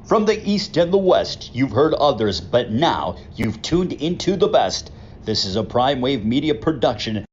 From the East and the West, you've heard others, but now you've tuned into the best. This is a Prime Wave Media production.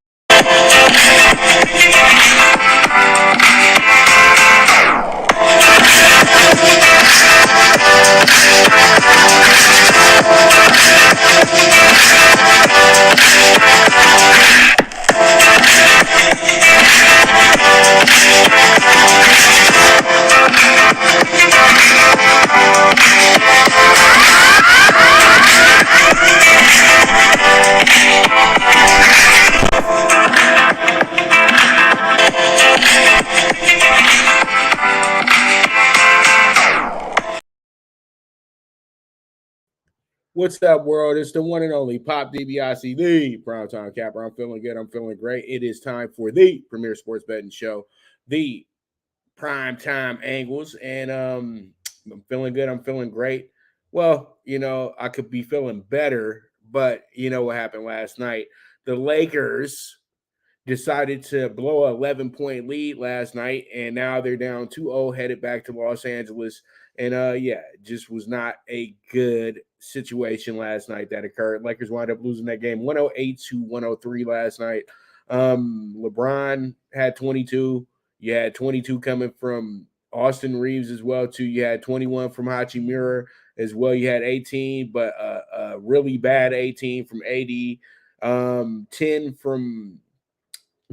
What's up, world? It's the one and only Pop DiBiase, the PrimeTime Capper. I'm feeling good. I'm feeling great. It is time for the premier sports betting show, the PrimeTime Angles. And I'm feeling good. I'm feeling great. Well, I could be feeling better, but you know what happened last night? The Lakers decided to blow an 11-point lead last night, and now they're down 2-0, headed back to Los Angeles. And, it just was not a good situation last night that occurred. Lakers wound up losing that game 108-103 last night. LeBron had 22. You had 22 coming from Austin Reeves as well, too. You had 21 from Hachimura as well. You had 18, but a really bad 18 from AD. 10 from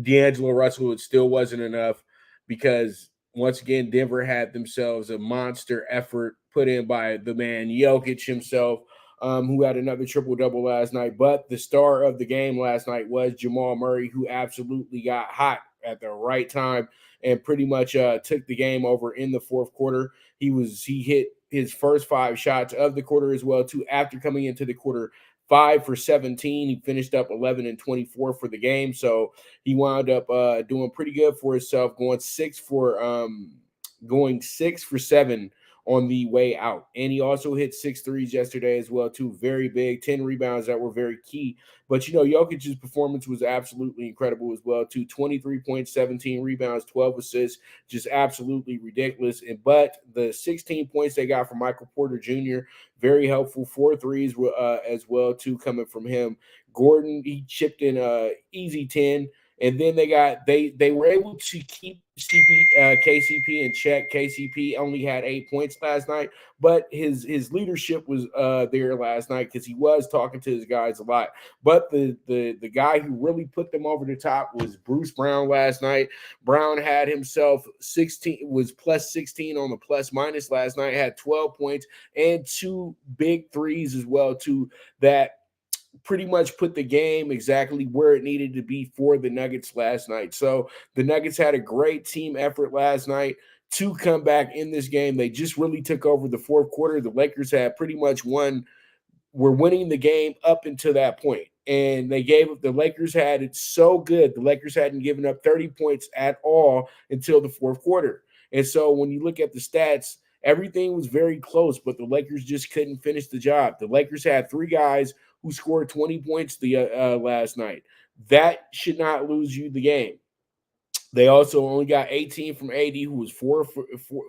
D'Angelo Russell. It still wasn't enough because, once again, Denver had themselves a monster effort put in by the man Jokic himself, who had another triple-double last night. But the star of the game last night was Jamal Murray, who absolutely got hot at the right time and pretty much took the game over in the fourth quarter. He hit his first 5 shots of the quarter as well, too, after coming into the quarter 5 for 17. He finished up 11 and 24 for the game. So he wound up doing pretty good for himself, going 6 for 7 on the way out. And he also hit 6 threes yesterday as well, too. Very big, 10 rebounds that were very key. But, Jokic's performance was absolutely incredible as well, too. 23 points, 17 rebounds, 12 assists, just absolutely ridiculous. But the 16 points they got from Michael Porter Jr., very helpful. 4 threes as well, too, coming from him. Gordon, he chipped in easy 10. And then they were able to keep KCP in check. KCP only had 8 points last night, but his leadership was there last night because he was talking to his guys a lot. But the guy who really put them over the top was Bruce Brown last night. Brown had himself was plus 16 on the plus minus last night, had 12 points and 2 big threes as well, too, that pretty much put the game exactly where it needed to be for the Nuggets last night. So the Nuggets had a great team effort last night to come back in this game. They just really took over the fourth quarter. The Lakers had pretty much were winning the game up until that point. And the Lakers had it so good. The Lakers hadn't given up 30 points at all until the fourth quarter. And so when you look at the stats, everything was very close, but the Lakers just couldn't finish the job. The Lakers had 3 guys who scored 20 points last night. That should not lose you the game. They also only got 18 from AD, who was 4 for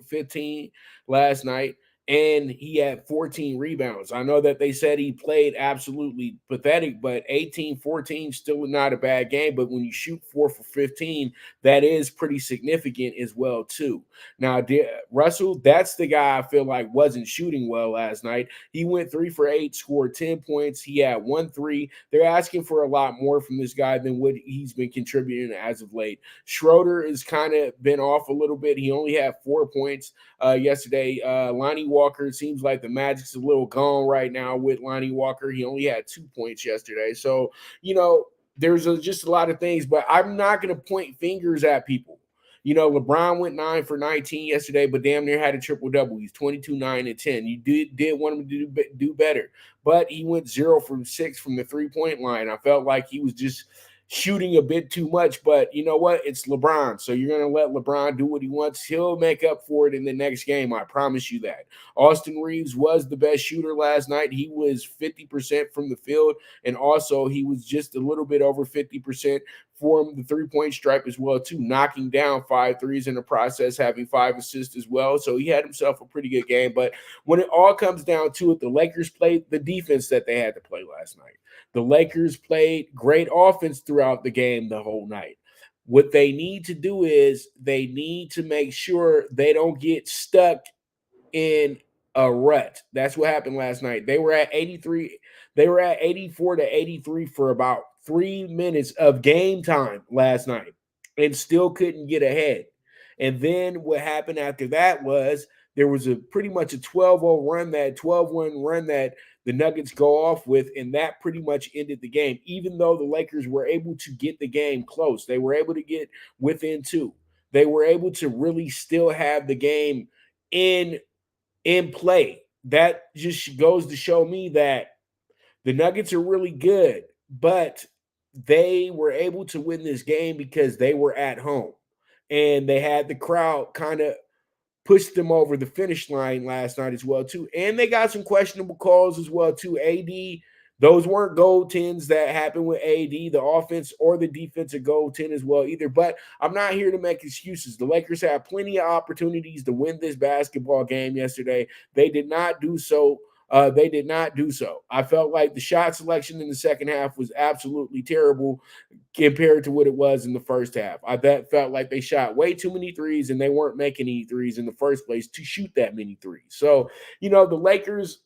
15 last night, and he had 14 rebounds. I know that they said he played absolutely pathetic, but 18-14 still not a bad game. But when you shoot 4 for 15, that is pretty significant as well, too. Now, Russell, that's the guy I feel like wasn't shooting well last night. He went 3 for 8, scored 10 points. He had 1 3. They're asking for a lot more from this guy than what he's been contributing as of late. Schroeder has kind of been off a little bit. He only had 4 points yesterday. Lonnie Walker, it seems like the Magic's a little gone right now with Lonnie Walker. He only had 2 points yesterday. So, there's just a lot of things, but I'm not going to point fingers at people. LeBron went 9 for 19 yesterday, but damn near had a triple-double. He's 22, 9, and 10. You did want him to do better, but he went 0 from 6 from the three-point line. I felt like he was just shooting a bit too much, but you know what? It's LeBron, so you're going to let LeBron do what he wants. He'll make up for it in the next game. I promise you that. Austin Reeves was the best shooter last night. He was 50% from the field, and also he was just a little bit over 50% from the three-point stripe as well, too, knocking down 5 threes in the process, having 5 assists as well. So he had himself a pretty good game. But when it all comes down to it, the Lakers played the defense that they had to play last night. The Lakers played great offense throughout the game the whole night. What they need to do is they need to make sure they don't get stuck in a rut. That's what happened last night. They were at 83. They were at 84 to 83 for about 3 minutes of game time last night and still couldn't get ahead. And then what happened after that was there was a pretty much a 12-0 run, that 12-1 run that the Nuggets go off with, and that pretty much ended the game. Even though the Lakers were able to get the game close, they were able to get within 2. They were able to really still have the game in play. That just goes to show me that the Nuggets are really good, but they were able to win this game because they were at home and they had the crowd kind of pushed them over the finish line last night as well, too. And they got some questionable calls as well, too. AD, those weren't goaltends that happened with AD, the offense or the defensive goaltend as well either. But I'm not here to make excuses. The Lakers had plenty of opportunities to win this basketball game yesterday. They did not do so. I felt like the shot selection in the second half was absolutely terrible compared to what it was in the first half. I felt like they shot way too many threes and they weren't making any threes in the first place to shoot that many threes. So, the Lakers,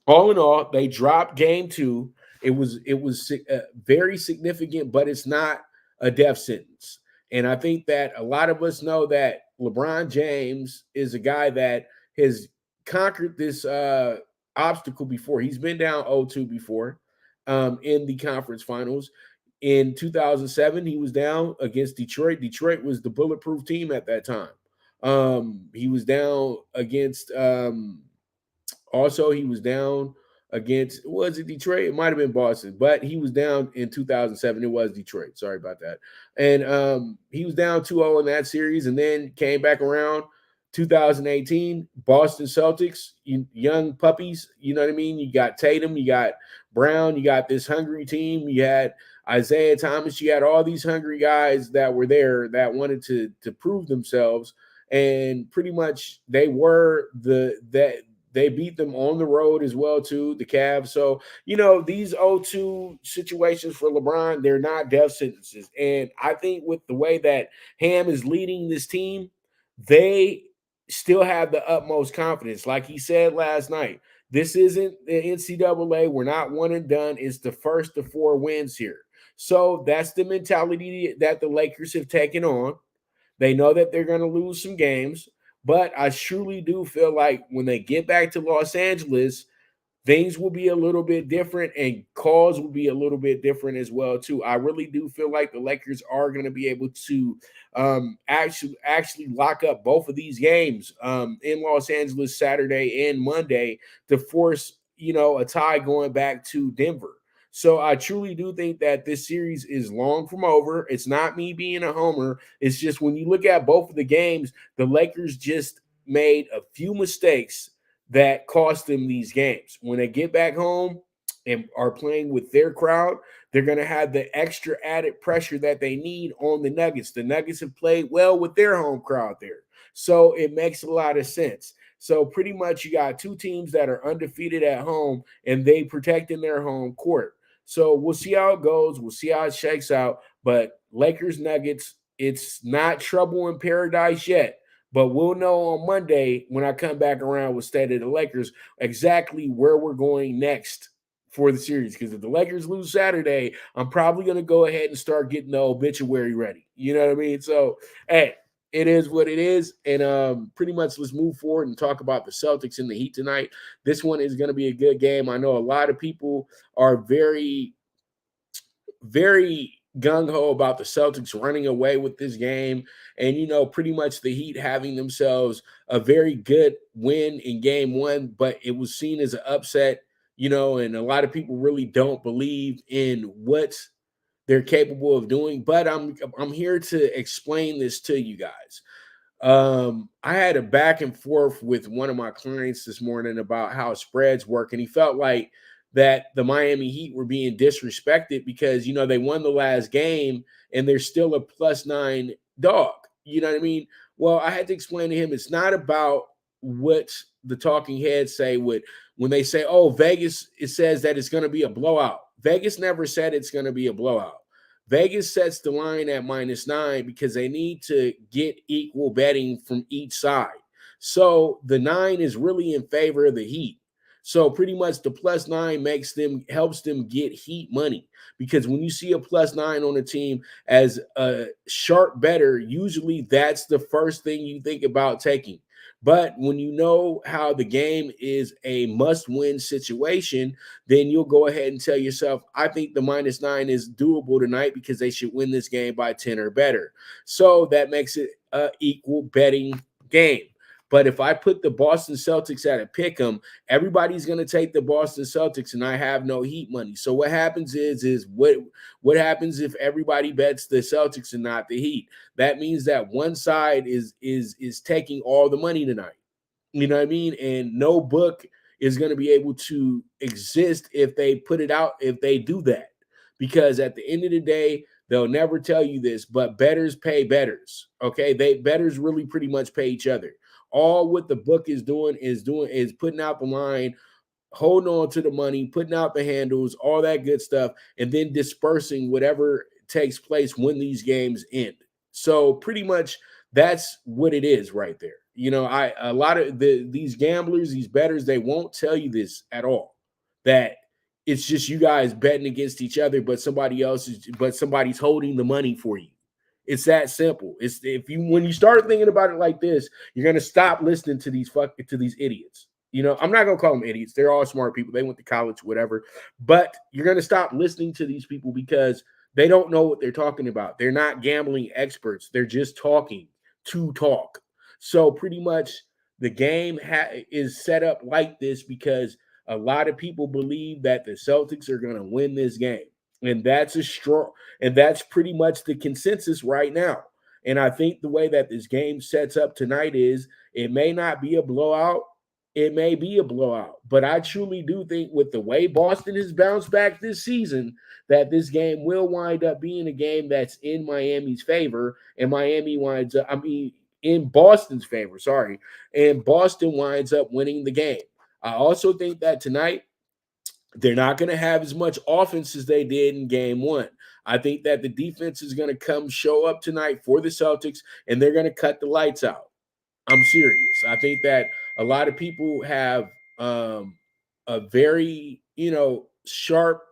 all in all, they dropped game 2. It was very significant, but it's not a death sentence. And I think that a lot of us know that LeBron James is a guy that has conquered this obstacle before. He's been down 0-2 before in the conference finals. In 2007, he was down against Detroit. Detroit was the bulletproof team at that time. He was down against also, he was down against, was it Detroit? It might have been Boston, but he was down in 2007. It was Detroit. Sorry about that. And he was down 2-0 in that series and then came back around 2018, Boston Celtics, young puppies. You know what I mean? You got Tatum, you got Brown, you got this hungry team. You had Isaiah Thomas. You had all these hungry guys that were there that wanted to prove themselves. And pretty much they were they beat them on the road as well, too, the Cavs. So, these 0-2 situations for LeBron, they're not death sentences. And I think with the way that Ham is leading this team, they still have the utmost confidence. Like he said last night, this isn't the NCAA. We're not one and done. It's the first of 4 wins here. So that's the mentality that the Lakers have taken on. They know that they're going to lose some games. But I truly do feel like when they get back to Los Angeles, things will be a little bit different and calls will be a little bit different as well, too. I really do feel like the Lakers are going to be able to actually lock up both of these games in Los Angeles Saturday and Monday to force, a tie going back to Denver. So I truly do think that this series is long from over. It's not me being a homer. It's just when you look at both of the games, the Lakers just made a few mistakes that cost them these games. When they get back home and are playing with their crowd, they're going to have the extra added pressure that they need on the Nuggets. The Nuggets have played well with their home crowd there. So it makes a lot of sense. So pretty much you got 2 teams that are undefeated at home and they protecting their home court. So we'll see how it goes. We'll see how it shakes out. But Lakers Nuggets, it's not trouble in paradise yet. But we'll know on Monday when I come back around with State of the Lakers exactly where we're going next for the series. Because if the Lakers lose Saturday, I'm probably going to go ahead and start getting the obituary ready. You know what I mean? So, hey, it is what it is. And pretty much let's move forward and talk about the Celtics and the Heat tonight. This one is going to be a good game. I know a lot of people are very, very gung-ho about the Celtics running away with this game. And, pretty much the Heat having themselves a very good win in game 1, but it was seen as an upset, and a lot of people really don't believe in what they're capable of doing. But I'm here to explain this to you guys. I had a back and forth with one of my clients this morning about how spreads work, and he felt like that the Miami Heat were being disrespected because, they won the last game and they're still a +9 dog. You know what I mean? Well, I had to explain to him it's not about what the talking heads say when they say, oh, Vegas, it says that it's going to be a blowout. Vegas never said it's going to be a blowout. Vegas sets the line at -9 because they need to get equal betting from each side. So the 9 is really in favor of the Heat. So pretty much the +9 helps them get Heat money, because when you see a +9 on a team as a sharp better, usually that's the first thing you think about taking. But when you know how the game is a must-win situation, then you'll go ahead and tell yourself, I think the -9 is doable tonight because they should win this game by 10 or better. So that makes it an equal betting game. But if I put the Boston Celtics at a pick 'em, everybody's going to take the Boston Celtics, and I have no Heat money. So what happens is what happens if everybody bets the Celtics and not the Heat? That means that one side is taking all the money tonight. You know what I mean? And no book is going to be able to exist if they put it out, if they do that. Because at the end of the day, they'll never tell you this, but bettors pay bettors. Okay. Bettors really pretty much pay each other. All what the book is doing is putting out the line, holding on to the money, putting out the handles, all that good stuff, and then dispersing whatever takes place when these games end. So pretty much that's what it is right there. A lot of these gamblers, these bettors, they won't tell you this at all. That it's just you guys betting against each other, but somebody's holding the money for you. It's that simple. It's when you start thinking about it like this, you're gonna stop listening to these idiots. I'm not gonna call them idiots. They're all smart people. They went to college, whatever. But you're gonna stop listening to these people because they don't know what they're talking about. They're not gambling experts. They're just talking to talk. So pretty much the game is set up like this because a lot of people believe that the Celtics are going to win this game. And that's pretty much the consensus right now. And I think the way that this game sets up tonight is it may not be a blowout. It may be a blowout. But I truly do think with the way Boston has bounced back this season, that this game will wind up being a game that's in Miami's favor. And in Boston's favor, sorry. And Boston winds up winning the game. I also think that tonight they're not going to have as much offense as they did in game one. I think that the defense is going to show up tonight for the Celtics, and they're going to cut the lights out. I'm serious. I think that a lot of people have a very, sharp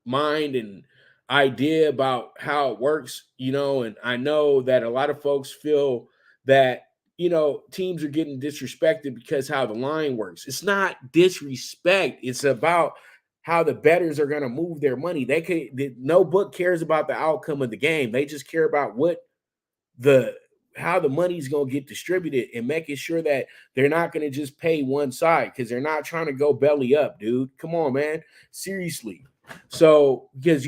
mind and idea about how it works, and I know that a lot of folks feel that, teams are getting disrespected because how the line works. It's not disrespect. It's about how the bettors are going to move their money. No book cares about the outcome of the game. They just care about how the money's going to get distributed and making sure that they're not going to just pay one side, because they're not trying to go belly up, dude. Come on, man. Seriously. So, because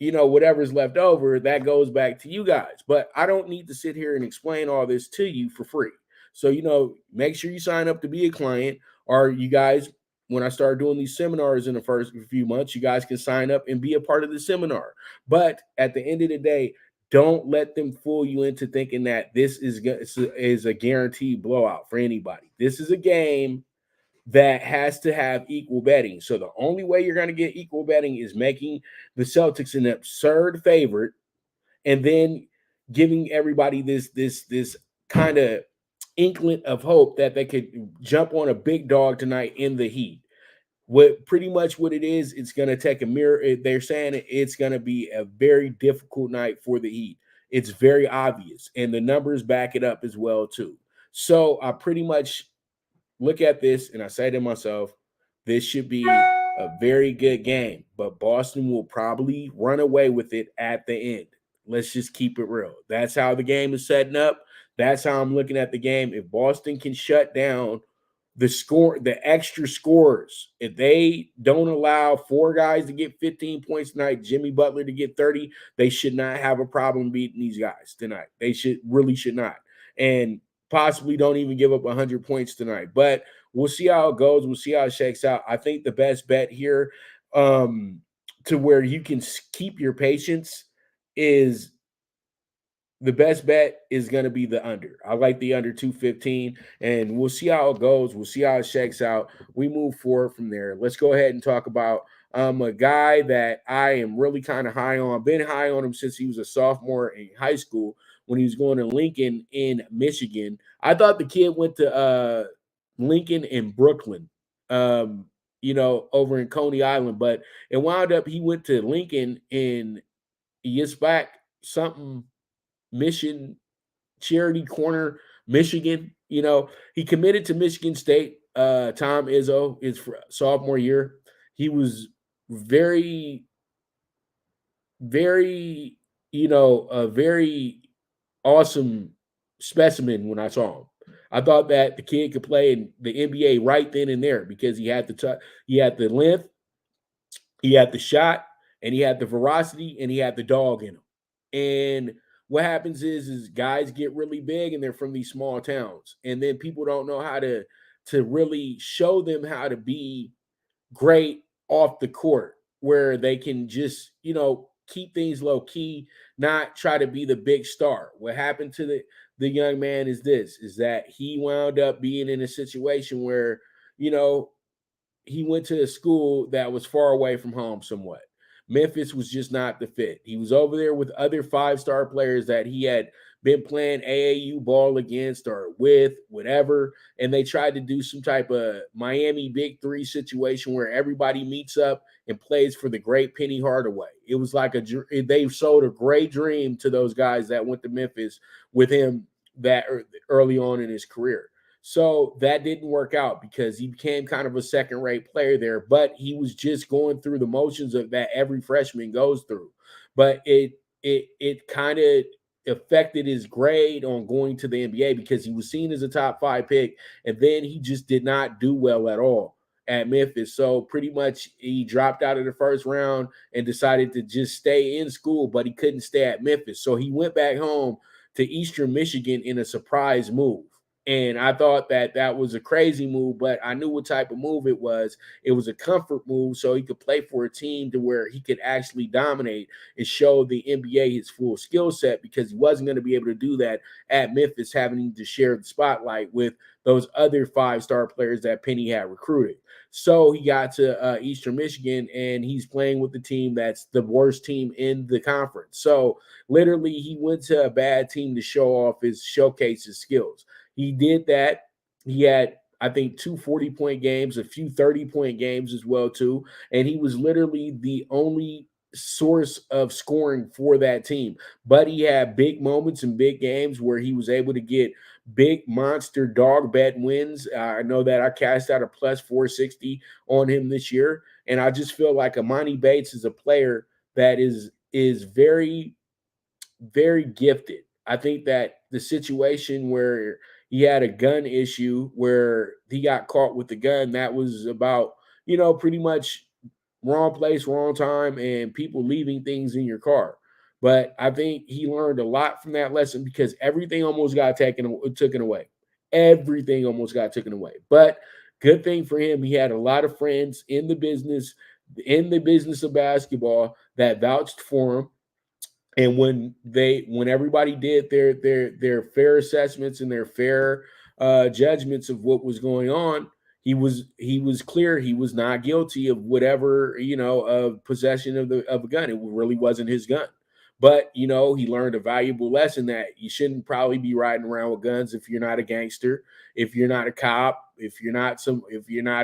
whatever's left over, that goes back to you guys. But I don't need to sit here and explain all this to you for free. So, make sure you sign up to be a client, or you guys, when I start doing these seminars in the first few months, you guys can sign up and be a part of the seminar. But at the end of the day, don't let them fool you into thinking that this is a guaranteed blowout for anybody. This is a game that has to have equal betting. So the only way you're going to get equal betting is making the Celtics an absurd favorite, and then giving everybody this kind of inkling of hope that they could jump on a big dog tonight in the Heat. Pretty much what it is, it's going to take a mirror. They're saying it's going to be a very difficult night for the Heat. It's very obvious, and the numbers back it up as well too. So I pretty much look at this and I say to myself, this should be a very good game, but Boston will probably run away with it at the end. Let's just keep it real. That's how the game is setting up. That's how I'm looking at the game. If Boston can shut down the extra scorers, if they don't allow 4 guys to get 15 points tonight, Jimmy Butler to get 30, they should not have a problem beating these guys tonight. They should not. And possibly don't even give up 100 points tonight. But we'll see how it goes. We'll see how it shakes out. I think the best bet here, to where you can keep your patience, is the best bet is going to be the under. I like the under 215, and we'll see how it goes. We'll see how it shakes out. We move forward from there. Let's go ahead and talk about a guy that I am really kind of high on. I've been high on him since he was a sophomore in high school when he was going to Lincoln in Michigan. I thought the kid went to Lincoln in Brooklyn, over in Coney Island, but it wound up he went to Lincoln in Yitzhak something Mission Charity Corner, Michigan. He committed to Michigan State. Tom Izzo, his sophomore year, he was very, very, a very awesome specimen when I saw him. I thought that the kid could play in the NBA right then and there because he had he had the length, he had the shot, and he had the veracity, and he had the dog in him. And what happens is guys get really big and they're from these small towns, and then people don't know how to really show them how to be great off the court, where they can just keep things low key, not try to be the big star. What happened to the young man is that he wound up being in a situation where he went to a school that was far away from home somewhat. Memphis was just not the fit. He was over there with other 5-star players that he had been playing AAU ball against or with, whatever, and they tried to do some type of Miami Big Three situation where everybody meets up and plays for the great Penny Hardaway. It was like they sold a great dream to those guys that went to Memphis with him that early on in his career. So that didn't work out because he became kind of a second-rate player there, but he was just going through the motions of that every freshman goes through. But it kind of affected his grade on going to the NBA because he was seen as a top 5 pick, and then he just did not do well at all at Memphis. So pretty much he dropped out of the first round and decided to just stay in school, but he couldn't stay at Memphis. So he went back home to Eastern Michigan in a surprise move. And I thought that was a crazy move, but I knew what type of move it was. It was a comfort move so he could play for a team to where he could actually dominate and show the NBA his full skill set, because he wasn't going to be able to do that at Memphis, having to share the spotlight with those other 5-star players that Penny had recruited. So he got to Eastern Michigan, and he's playing with the team that's the worst team in the conference. So literally he went to a bad team to showcase his skills. He did that. He had, I think, 2 40-point games, a few 30-point games as well, too. And he was literally the only source of scoring for that team. But he had big moments and big games where he was able to get big monster dog bet wins. I know that I cast out a plus 460 on him this year. And I just feel like Emoni Bates is a player that is very, very gifted. I think that the situation where he had a gun issue where he got caught with the gun, that was about, pretty much wrong place, wrong time, and people leaving things in your car. But I think he learned a lot from that lesson because everything almost got taken away. Everything almost got taken away. But good thing for him, he had a lot of friends in the business of basketball that vouched for him. And when everybody did their fair assessments and their fair judgments of what was going on, he was clear he was not guilty of whatever, of possession of a gun. It really wasn't his gun. But he learned a valuable lesson that you shouldn't probably be riding around with guns if you're not a gangster, if you're not a cop, if you're not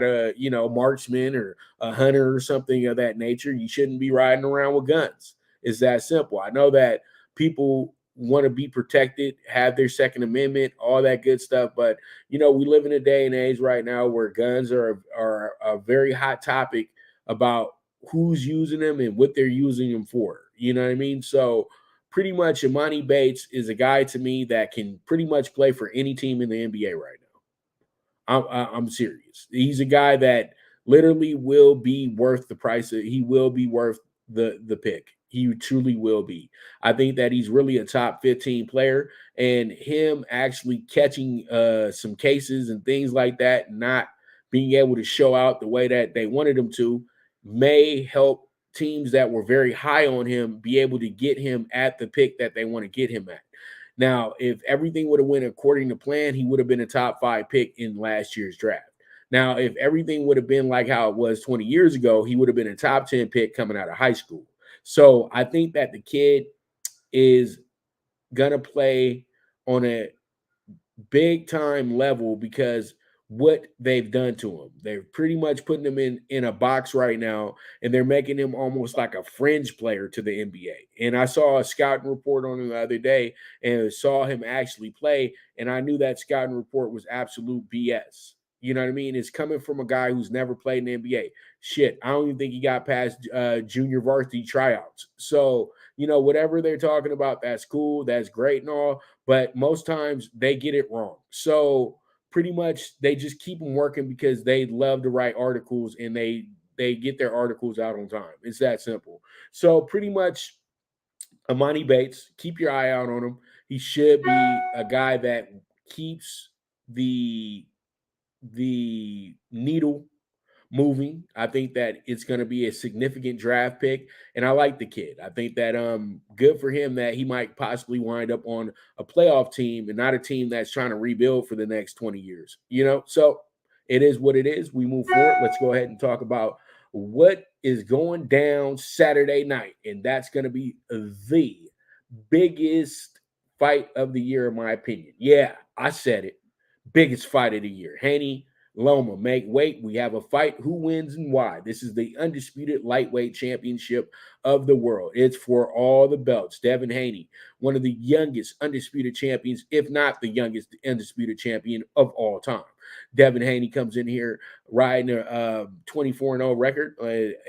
a marksman or a hunter or something of that nature. You shouldn't be riding around with guns. It's that simple. I know that people want to be protected, have their Second Amendment, all that good stuff. But, we live in a day and age right now where guns are a very hot topic about who's using them and what they're using them for. You know what I mean? So pretty much Emoni Bates is a guy to me that can pretty much play for any team in the NBA right now. I'm serious. He's a guy that literally will be worth the price. He will be worth the pick. He truly will be. I think that he's really a top 15 player, and him actually catching some cases and things like that, not being able to show out the way that they wanted him to, may help teams that were very high on him be able to get him at the pick that they want to get him at. Now, if everything would have went according to plan, he would have been a top 5 pick in last year's draft. Now, if everything would have been like how it was 20 years ago, he would have been a top 10 pick coming out of high school. So I think that the kid is going to play on a big time level because what they've done to him. They're pretty much putting him in a box right now, and they're making him almost like a fringe player to the NBA. And I saw a scouting report on him the other day and saw him actually play, and I knew that scouting report was absolute BS. You know what I mean? It's coming from a guy who's never played in the NBA. Shit, I don't even think he got past junior varsity tryouts. So, whatever they're talking about, that's cool, that's great and all, but most times they get it wrong. So pretty much they just keep them working because they love to write articles and they get their articles out on time. It's that simple. So pretty much Emoni Bates, keep your eye out on him. He should be a guy that keeps the needle moving. I think that it's going to be a significant draft pick, and I like the kid. I think that good for him that he might possibly wind up on a playoff team and not a team that's trying to rebuild for the next 20 years. So it is what it is. We move forward. Let's go ahead and talk about what is going down Saturday night, and that's going to be the biggest fight of the year, in my opinion. Yeah, I said it. Biggest fight of the year. Haney, Loma, make weight. We have a fight. Who wins and why? This is the undisputed lightweight championship of the world. It's for all the belts. Devin Haney, one of the youngest undisputed champions, if not the youngest undisputed champion of all time. Devin Haney comes in here riding a 24-0 record,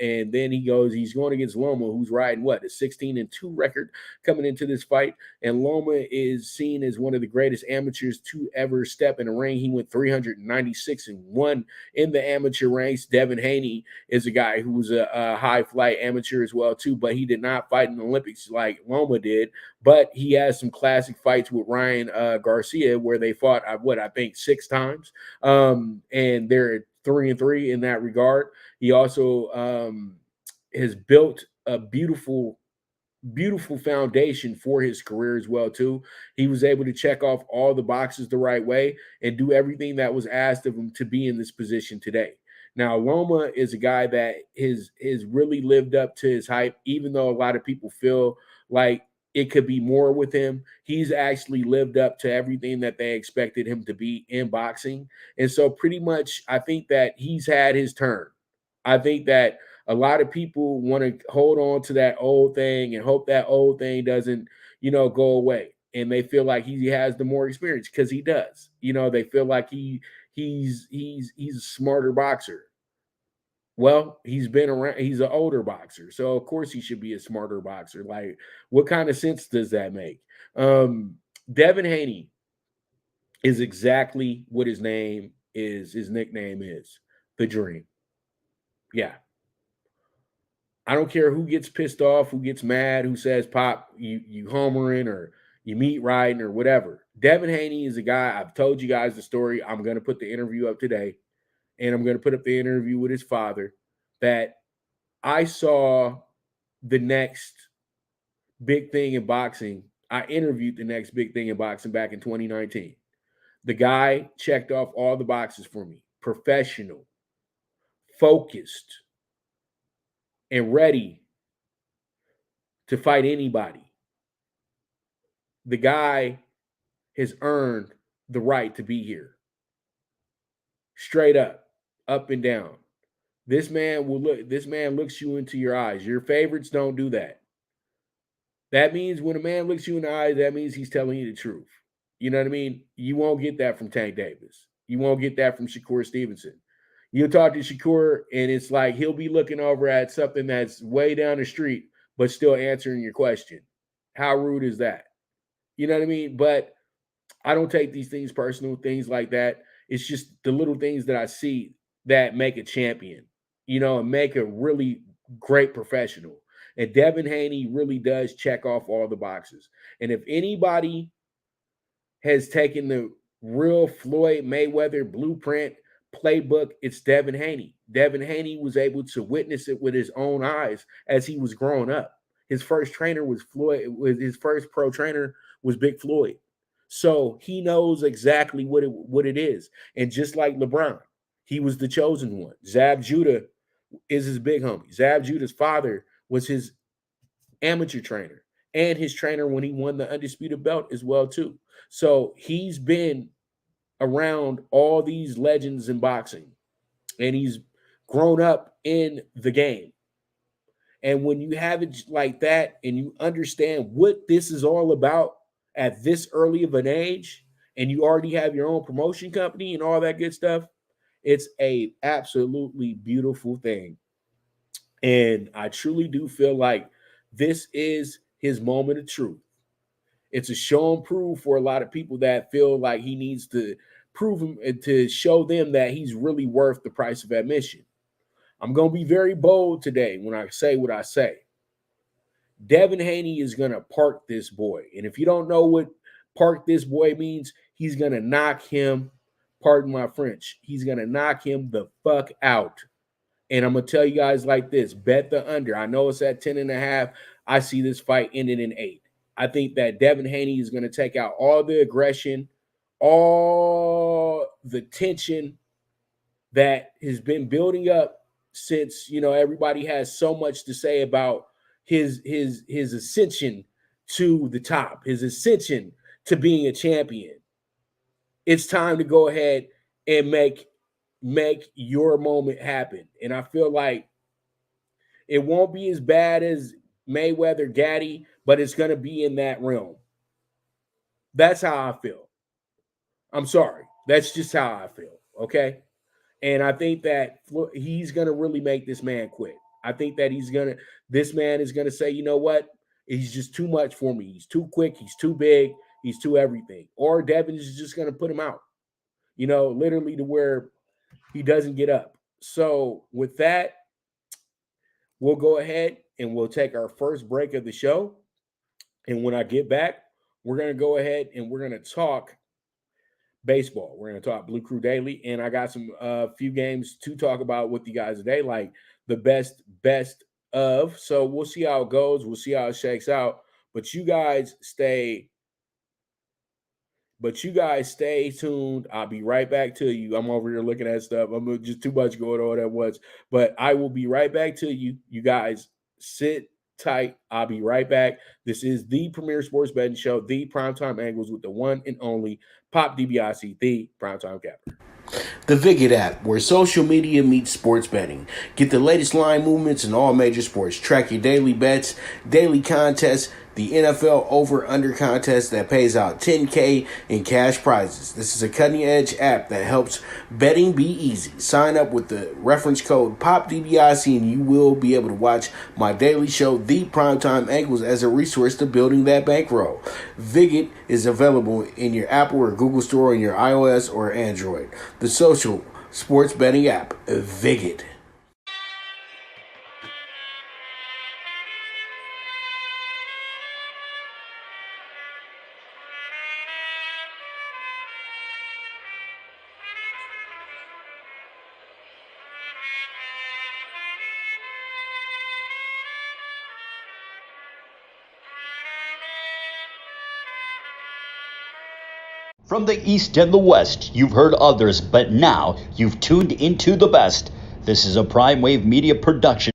and then he's going against Loma, who's riding a 16-2 record coming into this fight. And Loma is seen as one of the greatest amateurs to ever step in a ring. He went 396-1 in the amateur ranks. Devin Haney is a guy who was a high flight amateur as well too, but he did not fight in the Olympics like Loma did. But he has some classic fights with Ryan Garcia where they fought, I think 6 times. And they're 3-3 in that regard. He also has built a beautiful foundation for his career as well too. He was able to check off all the boxes the right way and do everything that was asked of him to be in this position today. Now, Loma is a guy that is really lived up to his hype, even though a lot of people feel like it could be more with him. He's actually lived up to everything that they expected him to be in boxing. And so pretty much I think that he's had his turn. I think that a lot of people want to hold on to that old thing and hope that old thing doesn't, go away. And they feel like he has the more experience because he does. They feel like he's a smarter boxer. Well, he's been around, he's an older boxer. So of course he should be a smarter boxer. Like, what kind of sense does that make? Devin Haney is exactly what his nickname is. The Dream. Yeah. I don't care who gets pissed off, who gets mad, who says, Pop, you homering or you meat riding or whatever. Devin Haney is a guy, I've told you guys the story. I'm going to put the interview up today, and I'm going to put up the interview with his father, that I saw the next big thing in boxing. I interviewed the next big thing in boxing back in 2019. The guy checked off all the boxes for me. Professional, focused, and ready to fight anybody. The guy has earned the right to be here. Straight up and down. This man looks you into your eyes. Your favorites don't do that. That means when a man looks you in the eyes, that means he's telling you the truth. You know what I mean? You won't get that from Tank Davis. You won't get that from Shakur Stevenson. You'll talk to Shakur, and it's like he'll be looking over at something that's way down the street, but still answering your question. How rude is that? You know what I mean? But I don't take these things personal, things like that. It's just the little things that I see that make a champion, and make a really great professional. And Devin Haney really does check off all the boxes. And if anybody has taken the real Floyd Mayweather blueprint playbook, it's Devin Haney. Devin Haney was able to witness it with his own eyes as he was growing up. His first trainer was Floyd. His first pro trainer was Big Floyd. So he knows exactly what it is. And just like LeBron, he was the chosen one. Zab Judah is his big homie. Zab Judah's father was his amateur trainer and his trainer when he won the undisputed belt as well too. So he's been around all these legends in boxing and he's grown up in the game. And when you have it like that and you understand what this is all about at this early of an age, and you already have your own promotion company and all that good stuff, it's a absolutely beautiful thing. And I truly do feel like this is his moment of truth. It's a show and prove for a lot of people that feel like he needs to prove him and to show them that he's really worth the price of admission. I'm going to be very bold today when I say what I say. Devin Haney is going to park this boy. And if you don't know what park this boy means, he's going to knock him, pardon my French, he's going to knock him the fuck out. And I'm going to tell you guys like this, bet the under. I know it's at 10.5. I see this fight ending in 8. I think that Devin Haney is going to take out all the aggression, all the tension that has been building up since, everybody has so much to say about his ascension to the top, his ascension to being a champion. It's time to go ahead and make your moment happen. And I feel like it won't be as bad as Mayweather Gaddy, but it's going to be in that realm. That's how I feel. I'm sorry. That's just how I feel. Okay. And I think that he's going to really make this man quit. I think that this man is going to say, you know what? He's just too much for me. He's too quick. He's too big. He's too everything. Or Devin is just going to put him out, literally to where he doesn't get up. So with that, we'll go ahead and we'll take our first break of the show. And when I get back, we're going to go ahead and we're going to talk baseball. We're going to talk Blue Crew Daily. And I got some few games to talk about with you guys today, like the best of. So we'll see how it goes. We'll see how it shakes out. But you guys stay tuned. I'll be right back to you. I'm over here looking at stuff. I'm just too much going on at once. But I will be right back to you. You guys sit tight. I'll be right back. This is the premier sports betting show, the PrimeTime Angles, with the one and only Pop DiBiase, the PrimeTime Capper. The Viget app, where social media meets sports betting. Get the latest line movements in all major sports. Track your daily bets, daily contests, the NFL over-under contest that pays out $10K in cash prizes. This is a cutting-edge app that helps betting be easy. Sign up with the reference code POPDBIC and you will be able to watch my daily show, The Primetime Angles, as a resource to building that bankroll. Viget is available in your Apple or Google Store on your iOS or Android. The social sports betting app, Viget. From the East and the West, you've heard others, but now you've tuned into the best. This is a Prime Wave Media production.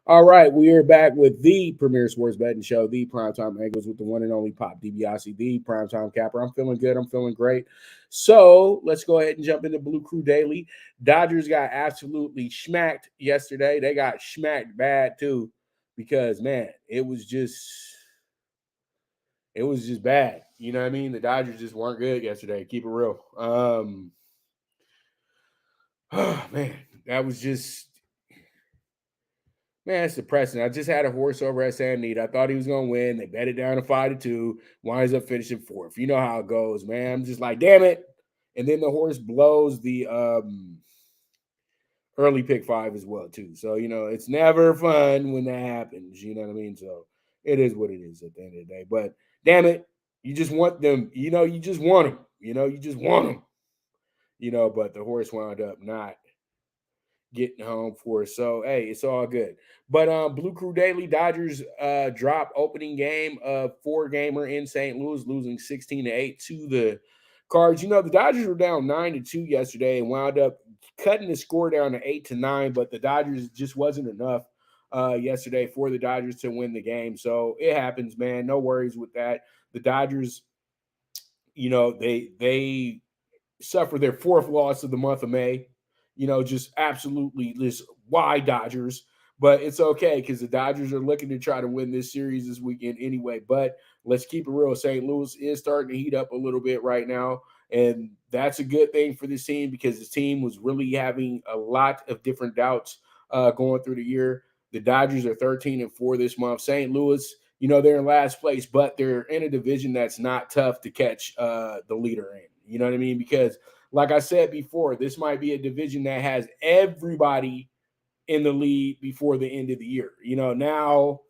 All right, we are back with the premier sports betting show, the Primetime Angles, with the one and only Pop DiBiase, the Primetime Capper. I'm feeling good. I'm feeling great. So let's go ahead and jump into Blue Crew Daily. Dodgers got absolutely smacked yesterday. They got smacked bad too, because man, it was just bad. You know what I mean? The Dodgers just weren't good yesterday. Keep it real. Man, that was just. Man, it's depressing. I just had a horse over at San Anita. I thought he was gonna win. They bet it down to 5-2. Winds up finishing fourth. You know how it goes, man. I'm just like, damn it. And then the horse blows the early pick 5 as well, too. So, it's never fun when that happens. You know what I mean? So it is what it is at the end of the day. But damn it, you just want them, you just want them. You just want them. But the horse wound up not getting home for us. So hey, it's all good. But Blue Crew Daily, Dodgers drop opening game of 4-gamer in St. Louis, losing 16-8 to the Cards. The Dodgers were down 9-2 yesterday and wound up cutting the score down to 8-9, but the Dodgers just wasn't enough yesterday for the Dodgers to win the game. So it happens, man. No worries with that. The Dodgers, they suffer their 4th loss of the month of May. Just absolutely this why Dodgers. But it's okay because the Dodgers are looking to try to win this series this weekend anyway. But let's keep it real. St. Louis is starting to heat up a little bit right now. And that's a good thing for this team because this team was really having a lot of different doubts going through the year. The Dodgers are 13-4 this month. St. Louis, they're in last place, but they're in a division that's not tough to catch the leader in. You know what I mean? Because like I said before, this might be a division that has everybody in the lead before the end of the year. Now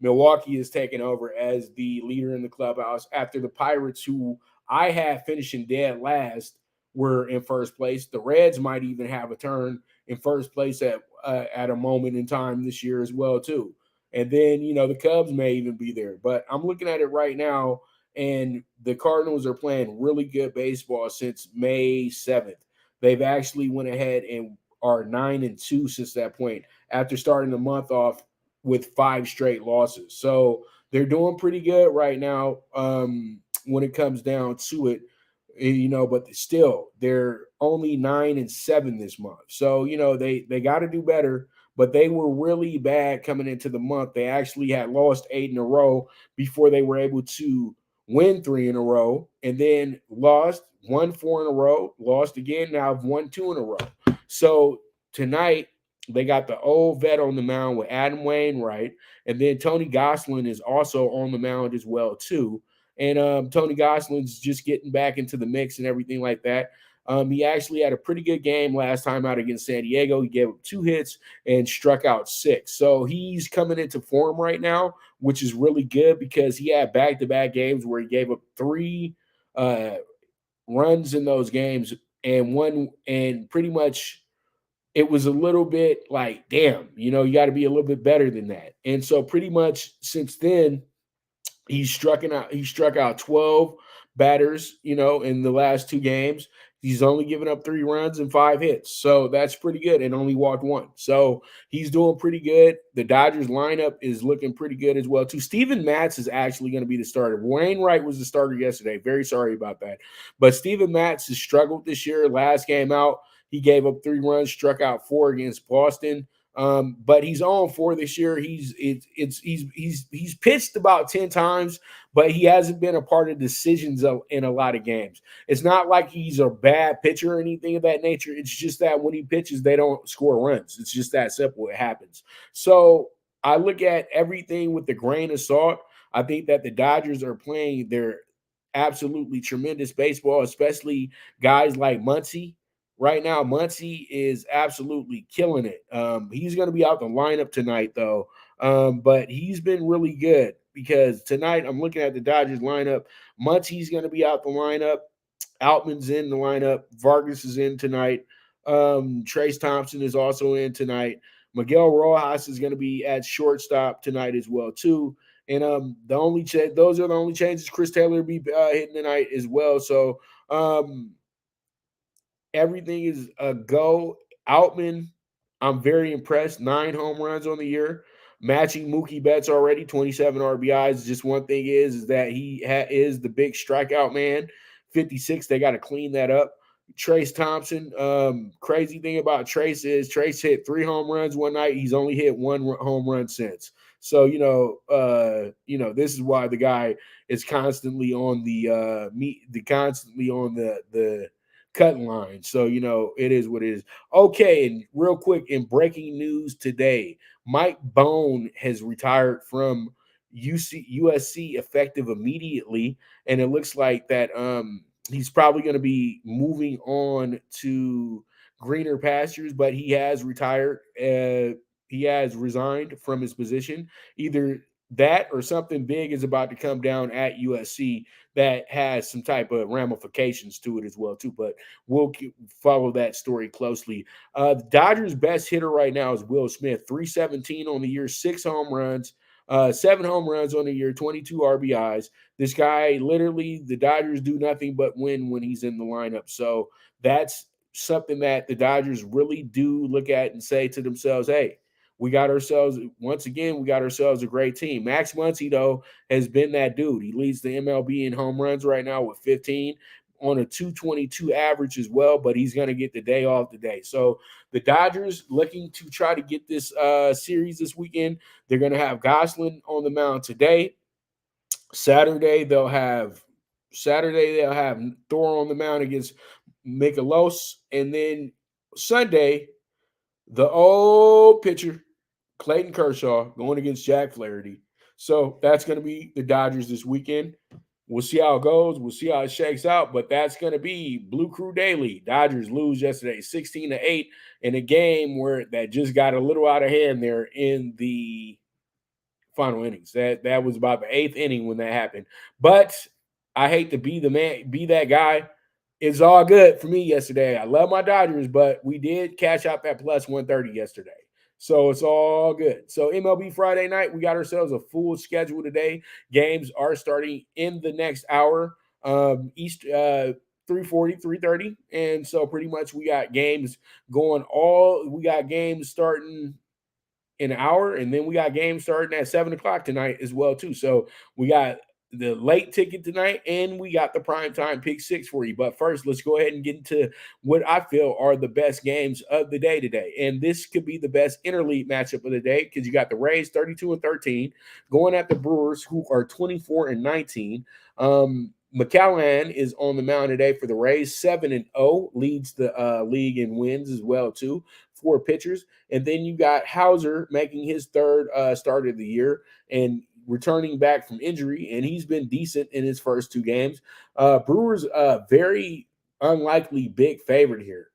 Milwaukee is taking over as the leader in the clubhouse after the Pirates, who I had finishing dead last, were in first place. The Reds might even have a turn in first place at a moment in time this year as well, too. And then, the Cubs may even be there. But I'm looking at it right now, and the Cardinals are playing really good baseball since May 7th. They've actually went ahead and are 9-2 since that point after starting the month off with 5 straight losses. So they're doing pretty good right now when it comes down to it, but still they're only 9-7 this month. So, they got to do better, but they were really bad coming into the month. They actually had lost 8 in a row before they were able to win 3 in a row, and then won 4 in a row, lost again. Now I've won 2 in a row. So tonight, they got the old vet on the mound with Adam Wainwright, and then Tony Gosselin is also on the mound as well, too. And Tony Gosselin's just getting back into the mix and everything like that. He actually had a pretty good game last time out against San Diego. He gave up 2 hits and struck out 6. So he's coming into form right now, which is really good because he had back-to-back games where he gave up 3 runs in those games and pretty much it was a little bit like, damn, you got to be a little bit better than that. And so pretty much since then, he struck out 12 batters, in the last 2 games. He's only given up 3 runs and 5 hits. So that's pretty good, and only walked 1. So he's doing pretty good. The Dodgers lineup is looking pretty good as well, too. Steven Matz is actually going to be the starter. Wainwright was the starter yesterday. Very sorry about that. But Steven Matz has struggled this year. Last game out, he gave up 3 runs, struck out 4 against Boston. But he's on 4 this year. He's pitched about 10 times, but he hasn't been a part of decisions in a lot of games. It's not like he's a bad pitcher or anything of that nature. It's just that when he pitches, they don't score runs. It's just that simple. It happens. So I look at everything with a grain of salt. I think that the Dodgers are playing their absolutely tremendous baseball, especially guys like Muncy. Right now, Muncy is absolutely killing it. He's going to be out the lineup tonight, though. But he's been really good because tonight I'm looking at the Dodgers lineup. Muncy's going to be out the lineup. Outman's in the lineup. Vargas is in tonight. Trace Thompson is also in tonight. Miguel Rojas is going to be at shortstop tonight as well, too. And those are the only changes. Chris Taylor will be hitting tonight as well. So everything is a go. Outman, I'm very impressed. 9 home runs on the year. matching Mookie Betts already, 27 RBIs. Just one thing is that he is the big strikeout man, 56. They got to clean that up. Trace Thompson. Crazy thing about Trace is Trace hit 3 home runs one night. He's only hit 1 home run since. So this is why the guy is constantly on the cutting line. So it is what it is. Okay, and real quick, in breaking news today, Mike Bone has retired from USC effective immediately, and it looks like that he's probably going to be moving on to greener pastures, but he has retired. He has resigned from his position. Either that or something big is about to come down at USC that has some type of ramifications to it as well, too. But we'll follow that story closely. The Dodgers' best hitter right now is Will Smith, 317 on the year, 6 home runs, 7 home runs on the year, 22 RBIs. This guy, literally, the Dodgers do nothing but win when he's in the lineup. So that's something that the Dodgers really do look at and say to themselves, hey, we got ourselves a great team. Max Muncy, though, has been that dude. He leads the MLB in home runs right now with 15 on a 222 average as well, but he's going to get the day off today. So the Dodgers looking to try to get this series this weekend. They're going to have Gosselin on the mound today. Saturday they'll have Thor on the mound against Mikolas, and then Sunday the old pitcher Clayton Kershaw going against Jack Flaherty. So that's going to be the Dodgers this weekend. We'll see how it goes. We'll see how it shakes out, but that's going to be Blue Crew Daily. Dodgers lose yesterday 16-8 in a game that just got a little out of hand there in the final innings. That was about the 8th inning when that happened. But I hate to be that guy. It's all good for me yesterday. I love my Dodgers, but we did cash out that plus 130 yesterday. So it's all good. So MLB Friday night, we got ourselves a full schedule today. Games are starting in the next hour, 3:40, 3:30. And so pretty much we got games starting in an hour, and then we got games starting at 7 o'clock tonight as well, too. So we got the late ticket tonight, and we got the PrimeTime PK6 for you. But first, let's go ahead and get into what I feel are the best games of the day today. And this could be the best interleague matchup of the day because you got the Rays 32-13 going at the Brewers, who are 24-19. McCallaghan is on the mound today for the Rays, 7-0, leads the league in wins as well, too. 4 pitchers. And then you got Hauser making his third start of the year and returning back from injury, and he's been decent in his first 2 games. Brewers very unlikely big favorite here.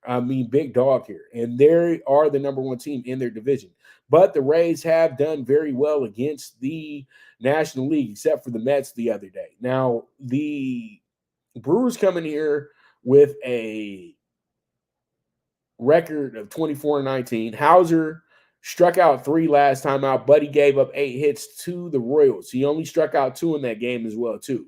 Big dog here. And they are the number 1 team in their division. But the Rays have done very well against the National League, except for the Mets the other day. Now, the Brewers coming here with a record of 24-19. Hauser struck out 3 last time out, but he gave up 8 hits to the Royals. He only struck out 2 in that game as well, too.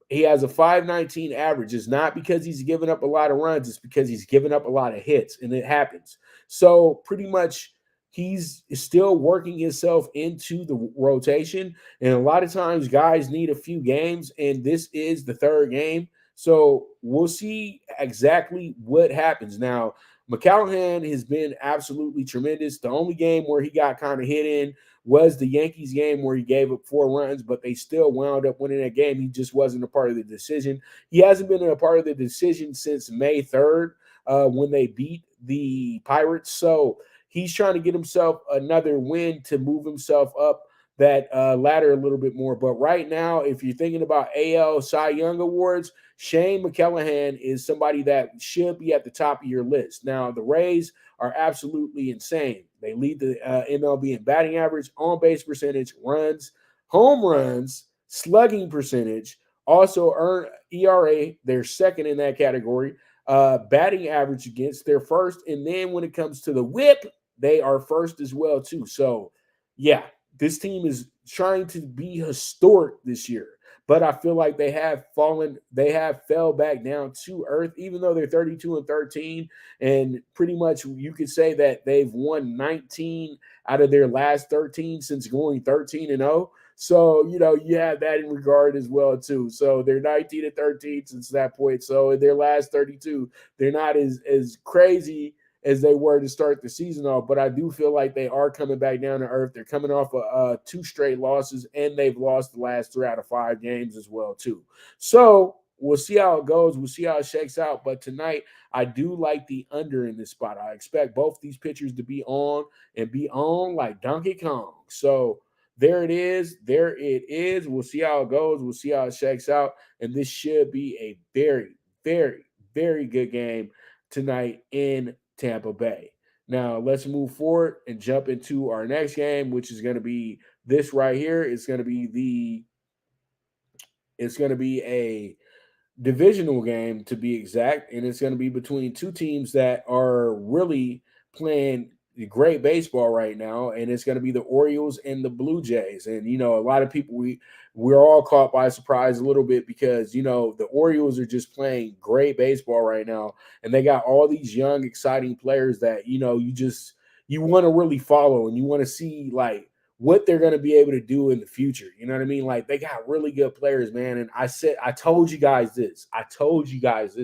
He has a 5.19 average. It's not because he's given up a lot of runs. It's because he's given up a lot of hits, and it happens. So pretty much he's still working himself into the rotation, and a lot of times guys need a few games, and this is the 3rd game. So we'll see exactly what happens. Now, McCallaghan has been absolutely tremendous. The only game where he got kind of hit in was the Yankees game where he gave up 4 runs, but they still wound up winning that game. He just wasn't a part of the decision. He hasn't been a part of the decision since May 3rd when they beat the Pirates. So he's trying to get himself another win to move himself up that ladder a little bit more. But right now, if you're thinking about AL Cy Young Awards, Shane McCallaghan is somebody that should be at the top of your list. Now, the Rays are absolutely insane. They lead the MLB in batting average, on-base percentage, runs, home runs, slugging percentage, also earn ERA. They're 2nd in that category. Batting average against, they're 1st. And then when it comes to the whip, they are 1st as well, too. So, yeah, this team is trying to be historic this year. but I feel like they have fell back down to earth, even though they're 32-13, and pretty much you could say that they've won 19 out of their last 13 since going 13-0. So, you have that in regard as well, too. So they're 19-13 since that point. So in their last 32, they're not as crazy as they were to start the season off, but I do feel like they are coming back down to earth. They're coming off of 2 straight losses, and they've lost the last 3 out of 5 games as well, too. So we'll see how it goes. We'll see how it shakes out. But tonight, I do like the under in this spot. I expect both these pitchers to be on like Donkey Kong. So there it is. There it is. We'll see how it goes. We'll see how it shakes out. And this should be a very, very, very good game tonight in Tampa Bay. Now, let's move forward and jump into our next game, which is going to be this right here. It's going to be a divisional game, to be exact, and it's going to be between two teams that are really playing great baseball right now, and it's going to be the Orioles and the Blue Jays. And a lot of people, we're all caught by surprise a little bit because the Orioles are just playing great baseball right now, and they got all these young exciting players that you want to really follow, and you want to see like what they're going to be able to do in the future. You know what I mean? Like, they got really good players, man. And I told you guys this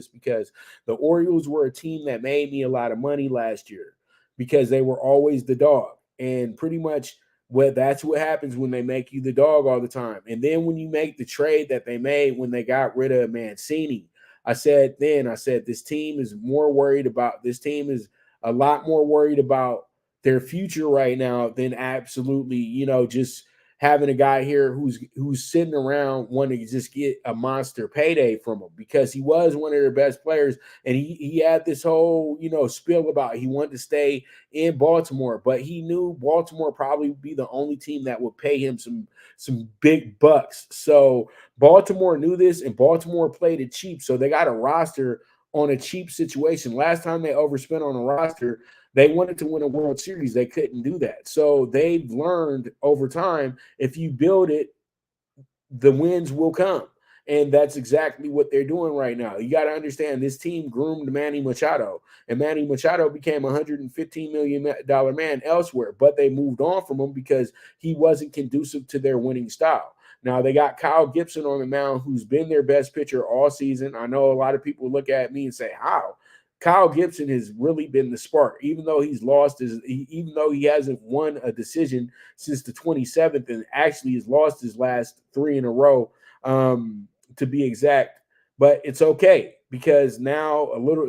because the Orioles were a team that made me a lot of money last year because they were always the dog. And pretty much that's what happens when they make you the dog all the time. And then when you make the trade that they made when they got rid of Mancini, I said this team is a lot more worried about their future right now than absolutely, just having a guy here who's sitting around wanting to just get a monster payday from him, because he was one of their best players, and he had this whole, spiel about he wanted to stay in Baltimore, but he knew Baltimore probably would be the only team that would pay him some big bucks. So Baltimore knew this, and Baltimore played it cheap. So they got a roster on a cheap situation. Last time they overspent on a roster, they wanted to win a World Series. They couldn't do that. So they've learned over time, if you build it, the wins will come. And that's exactly what they're doing right now. You got to understand, this team groomed Manny Machado, and Manny Machado became a $115 million man elsewhere, but they moved on from him because he wasn't conducive to their winning style. Now, they got Kyle Gibson on the mound, who's been their best pitcher all season. I know a lot of people look at me and say, how? Kyle Gibson has really been the spark, even though even though he hasn't won a decision since the 27th, and actually has lost his last 3 in a row, to be exact. But it's okay, because now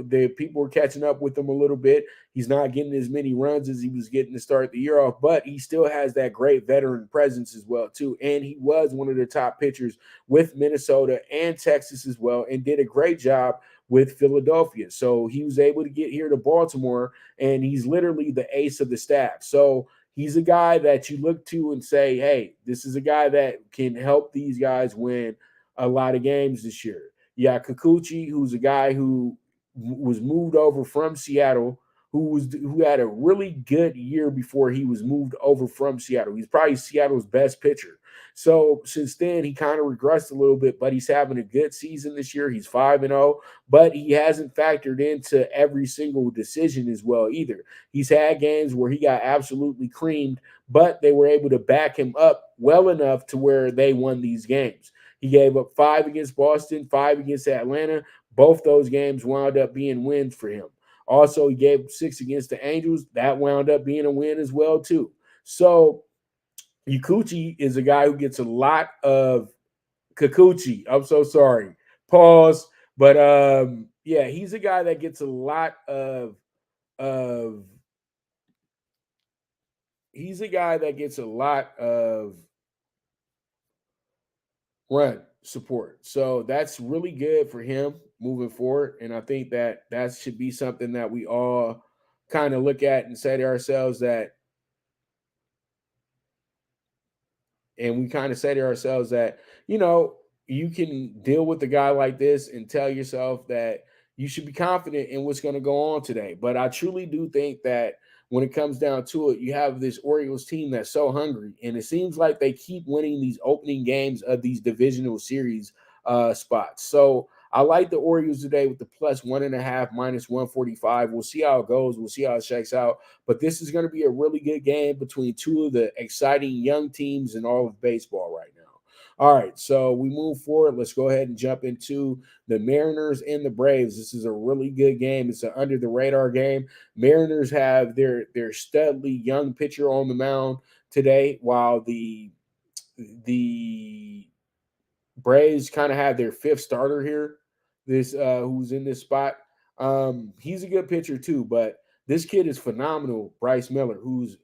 the people are catching up with him a little bit. He's not getting as many runs as he was getting to start the year off, but he still has that great veteran presence as well, too. And he was one of the top pitchers with Minnesota and Texas as well, and did a great job with Philadelphia. So he was able to get here to Baltimore, and he's literally the ace of the staff. So he's a guy that you look to and say, hey, this is a guy that can help these guys win a lot of games this year. Yeah, Kikuchi, who's a guy who was moved over from Seattle, who had a really good year before he was moved over from Seattle. He's probably Seattle's best pitcher. So since then, he kind of regressed a little bit, but he's having a good season this year. He's 5-0, but he hasn't factored into every single decision as well either. He's had games where he got absolutely creamed, but they were able to back him up well enough to where they won these games. He gave up 5 against Boston, 5 against Atlanta. Both those games wound up being wins for him. Also, he gave 6 against the Angels. That wound up being a win as well, too. So Kikuchi is a guy who gets a lot of Kikuchi. I'm so sorry. Pause. But yeah, he's a guy that gets a lot of run support. So that's really good for him moving forward. And I think that should be something that we all kind of look at and say to ourselves that you can deal with a guy like this and tell yourself that you should be confident in what's going to go on today. But I truly do think that when it comes down to it, you have this Orioles team that's so hungry, and it seems like they keep winning these opening games of these divisional series spots. So I like the Orioles today with the +1.5, -145. We'll see how it goes. We'll see how it shakes out. But this is going to be a really good game between two of the exciting young teams in all of baseball right now. All right, so we move forward. Let's go ahead and jump into the Mariners and the Braves. This is a really good game. It's an under the radar game. Mariners have their studly young pitcher on the mound today, while the Braves kind of have their fifth starter here. This who's in this spot. He's a good pitcher too, but this kid is phenomenal. Bryce Miller,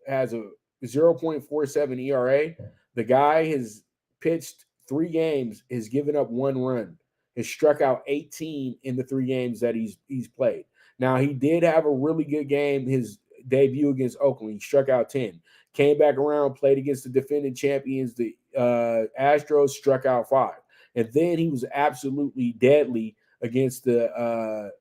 has a 0.47 ERA. The guy has pitched 3 games, has given up 1 run, has struck out 18 in the 3 games that he's played. Now, he did have a really good game, his debut against Oakland. He struck out 10. Came back around, played against the defending champions, the Astros, struck out 5. And then he was absolutely deadly against the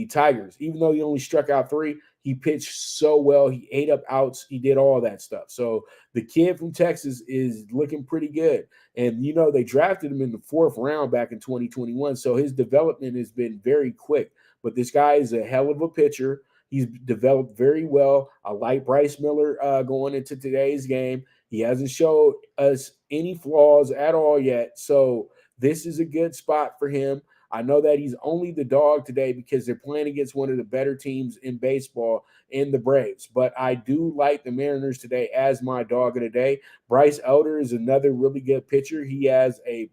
Tigers. Even though he only struck out 3, he pitched so well. He ate up outs. He did all that stuff. So the kid from Texas is looking pretty good. And, they drafted him in the 4th round back in 2021. So his development has been very quick. But this guy is a hell of a pitcher. He's developed very well. I like Bryce Miller going into today's game. He hasn't showed us any flaws at all yet. So this is a good spot for him. I know that he's only the dog today because they're playing against one of the better teams in baseball in the Braves. But I do like the Mariners today as my dog of the day. Bryce Elder is another really good pitcher. He has a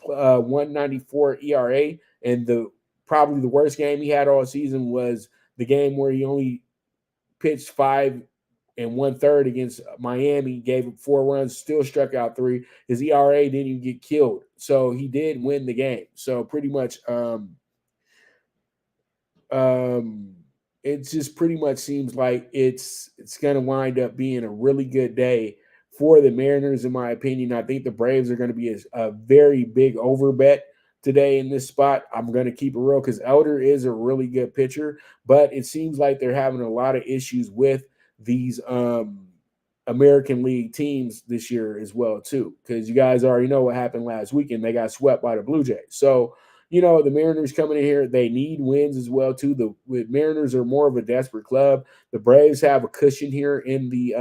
194 ERA, and probably the worst game he had all season was the game where he only pitched 5 1/3 against Miami, gave up 4 runs, still struck out 3. His ERA didn't even get killed. So he did win the game. So pretty much it just pretty much seems like it's going to wind up being a really good day for the Mariners, in my opinion. I think the Braves are going to be a very big over bet today in this spot. I'm going to keep it real because Elder is a really good pitcher, but it seems like they're having a lot of issues with these American League teams this year as well too, because you guys already know what happened last weekend. They got swept by the Blue Jays. So, the Mariners coming in here, they need wins as well too. The Mariners are more of a desperate club. The Braves have a cushion here in the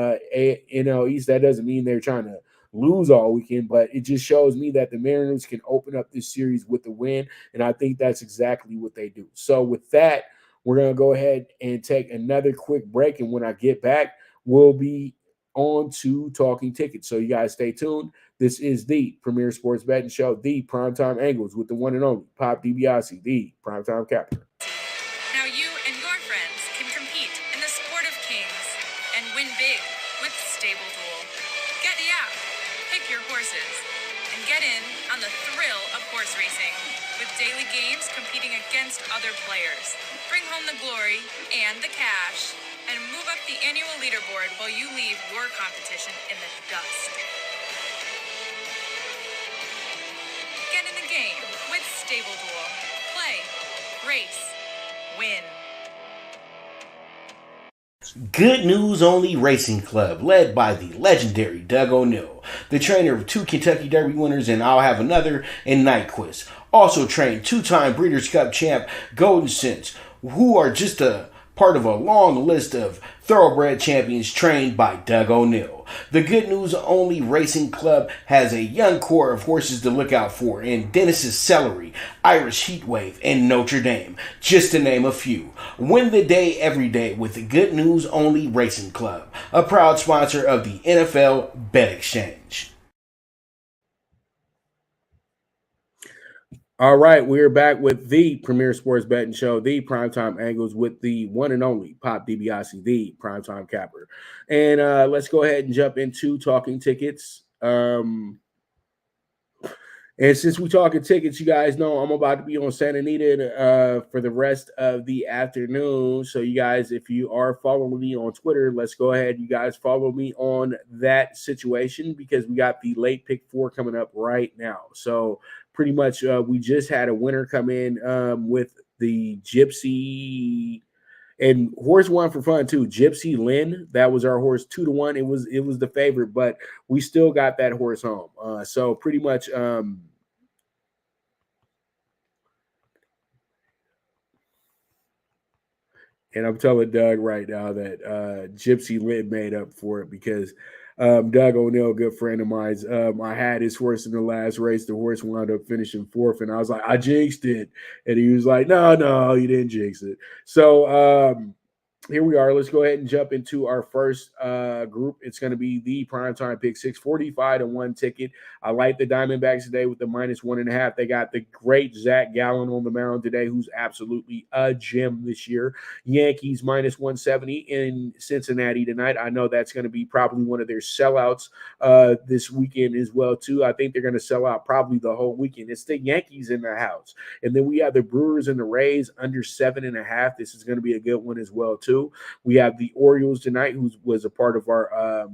NL East. That doesn't mean they're trying to lose all weekend, but it just shows me that the Mariners can open up this series with a win, and I think that's exactly what they do. So with that, we're going to go ahead and take another quick break, and when I get back, we'll be on to Talking Tickets. So you guys stay tuned. This is the premier sports betting show, the PrimeTime Angles, with the one and only Pop DiBiase, the PrimeTime Capper. Now you and your friends can compete in the sport of kings and win big with Stable Duel. Get the app, pick your horses, and get in on the thrill of horse racing with daily games competing against other players. Bring home the glory and the cash, and move up the annual leaderboard while you leave your competition in the dust. Get in the game with Stable Duel. Play, race, win. Good News Only Racing Club, led by the legendary Doug O'Neill, the trainer of 2 Kentucky Derby winners, and I'll Have Another, and Nyquist. Also trained 2-time Breeders' Cup champ Golden Sense, who are just a part of a long list of thoroughbred champions trained by Doug O'Neill. The Good News Only Racing Club has a young core of horses to look out for in Dennis's Celery, Irish Heatwave, and Notre Dame, just to name a few. Win the day every day with the Good News Only Racing Club, a proud sponsor of the NFL Bet Exchange. All right, we're back with the premier sports betting show, the PrimeTime Angles, with the one and only Pop DiBiase, the PrimeTime Capper. And let's go ahead and jump into Talking Tickets. And since we're talking tickets, you guys know I'm about to be on Santa Anita for the rest of the afternoon. So you guys, if you are following me on Twitter, let's go ahead. You guys follow me on that situation because we got the late pick 4 coming up right now. So pretty much we just had a winner come in with the Gypsy And horse one for fun too. Gypsy Lynn, that was our horse 2-1. It was the favorite, but we still got that horse home. So pretty much. And I'm telling Doug right now that Gypsy Lynn made up for it because Doug O'Neill, a good friend of mine, I had his horse in the last race. The horse wound up finishing 4th, and I was like, I jinxed it. And he was like, no, you didn't jinx it. So here we are. Let's go ahead and jump into our first group. It's going to be the PrimeTime PK6, 45-1 ticket. I like the Diamondbacks today with the -1.5. They got the great Zach Gallen on the mound today, who's absolutely a gem this year. Yankees -170 in Cincinnati tonight. I know that's going to be probably one of their sellouts this weekend as well, too. I think they're going to sell out probably the whole weekend. It's the Yankees in the house. And then we have the Brewers and the Rays under 7.5. This is going to be a good one as well, too. We have the Orioles tonight, who was a part of our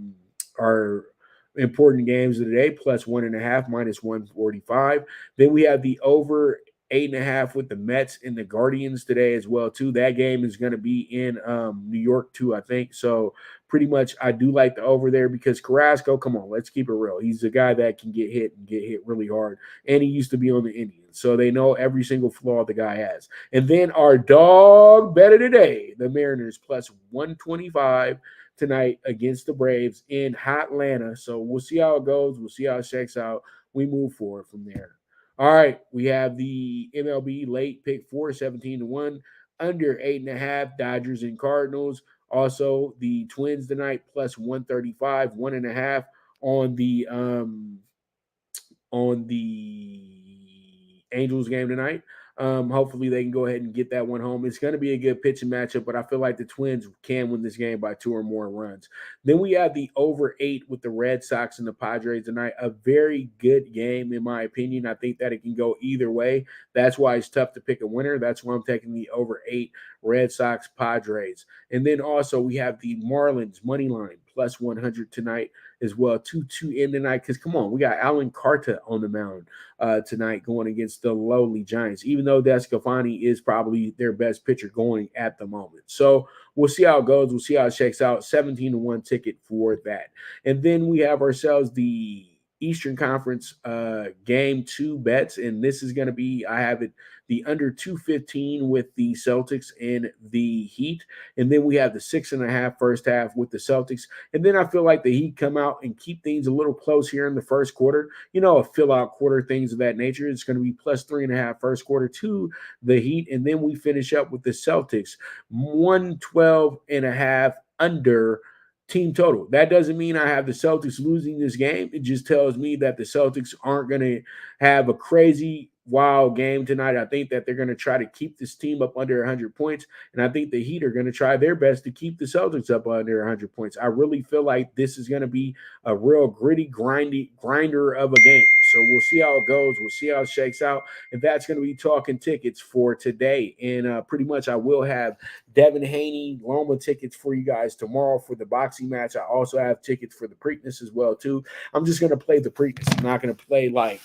important games of the day, +1.5, -145. Then we have the over 8.5 with the Mets and the Guardians today as well, too. That game is going to be in New York, too, I think. So pretty much I do like the over there because Carrasco, come on, let's keep it real. He's a guy that can get hit really hard, and he used to be on the Indians. So they know every single flaw the guy has. And then our dog bet of the day, the Mariners +125 tonight against the Braves in Hotlanta. So we'll see how it goes. We'll see how it shakes out. We move forward from there. All right, we have the MLB Late PK4, 17-1, under 8.5, Dodgers and Cardinals. Also, the Twins tonight +135, 1.5 on the Angels game tonight. Hopefully they can go ahead and get that one home. It's going to be a good pitching matchup, but I feel like the Twins can win this game by 2 or more runs. Then we have the over 8 with the Red Sox and the Padres tonight. A very good game, in my opinion. I think that it can go either way. That's why it's tough to pick a winner. That's why I'm taking the over 8 Red Sox Padres. And then also we have the Marlins money line +100 tonight as well. 2-2 in tonight because, come on, we got Alan Carter on the mound tonight going against the lowly Giants, even though Descafani is probably their best pitcher going at the moment. So we'll see how it goes. We'll see how it shakes out. 17-1 ticket for that. And then we have ourselves the Eastern Conference game 2 bets, and this is going to be, I have it, the under 215 with the Celtics and the Heat, and then we have the 6.5 first half with the Celtics, and then I feel like the Heat come out and keep things a little close here in the first quarter, a fill-out quarter, things of that nature. It's going to be +3.5 first quarter to the Heat, and then we finish up with the Celtics 112.5 under team total. That doesn't mean I have the Celtics losing this game. It just tells me that the Celtics aren't going to have a crazy wild game tonight. I think that they're going to try to keep this team up under 100 points, and I think the Heat are going to try their best to keep the Celtics up under 100 points. I really feel like this is going to be a real gritty, grinder of a game. So we'll see how it goes. We'll see how it shakes out. And that's going to be Talkin Tickets for today. And pretty much I will have Devin Haney, Loma tickets for you guys tomorrow for the boxing match. I also have tickets for the Preakness as well, too. I'm just going to play the Preakness. I'm not going to play like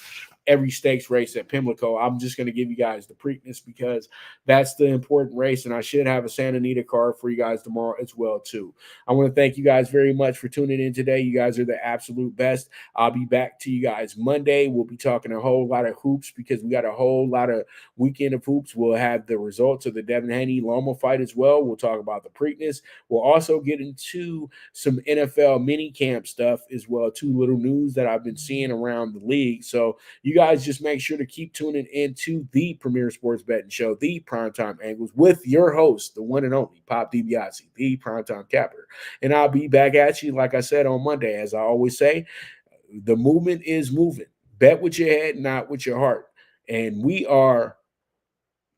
every stakes race at Pimlico. I'm just going to give you guys the Preakness because that's the important race, and I should have a Santa Anita card for you guys tomorrow as well, too. I want to thank you guys very much for tuning in today. You guys are the absolute best. I'll be back to you guys Monday. We'll be talking a whole lot of hoops because we got a whole lot of weekend of hoops. We'll have the results of the Devin Haney Loma fight as well. We'll talk about the Preakness. We'll also get into some NFL mini camp stuff as well, too. Little news that I've been seeing around the league. So you guys just make sure to keep tuning into the premier sports betting show, the PrimeTime Angles, with your host, the one and only Pop DiBiase, the PrimeTime Capper. And I'll be back at you, like I said, on Monday. As I always say, the movement is moving. Bet with your head, not with your heart. And we are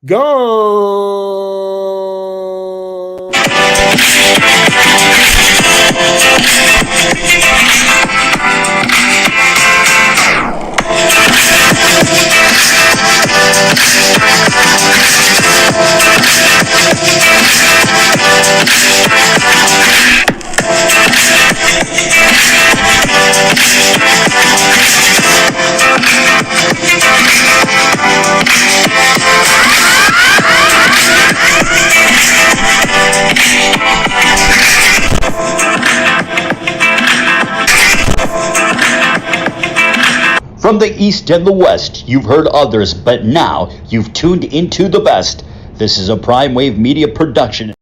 gone. From the East and the West, you've heard others, but now you've tuned into the best. This is a Prime Wave Media production.